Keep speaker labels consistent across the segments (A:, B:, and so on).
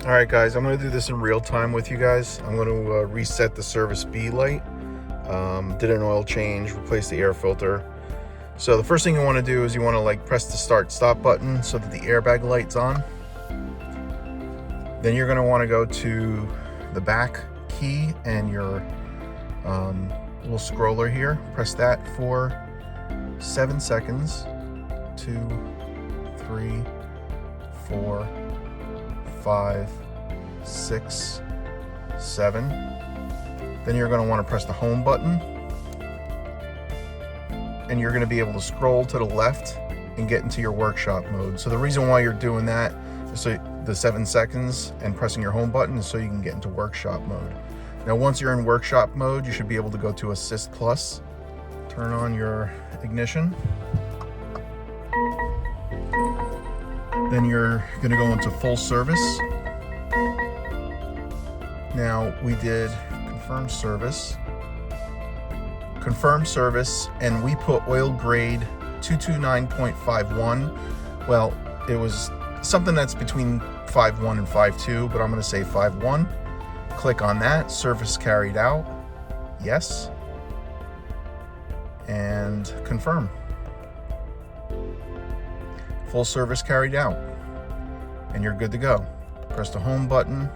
A: All right, guys, I'm going to do this in real time with you guys. I'm going to reset the service B light. Did an oil change, replaced the air filter. So the first thing you want to do is you want to press the start stop button so that the airbag light's on. Then you're going to want to go to the back key and your little scroller here. Press that for 7 seconds. 2, 3, 4, 5, 6, 7. Then you're going to want to press the home button, and you're going to be able to scroll to the left and get into your workshop mode. So the reason why you're doing that is so the 7 seconds and pressing your home button is so you can get into workshop mode. Now once you're in workshop mode, you should be able to go to Assist Plus. Turn on your ignition. Then you're going to go into full service. Now we did confirm service, and we put oil grade 229.51. Well, it was something that's between 5.1 and 5.2, but I'm going to say 5.1. Click on that. Service carried out. Yes. And confirm. Full service carried out. And you're good to go. Press the home button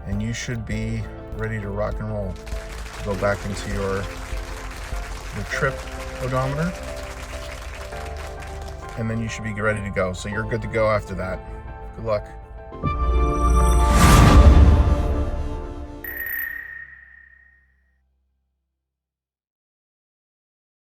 A: and you should be ready to rock and roll. Go back into your trip odometer, and then you should be ready to go. So you're good to go after that. Good luck.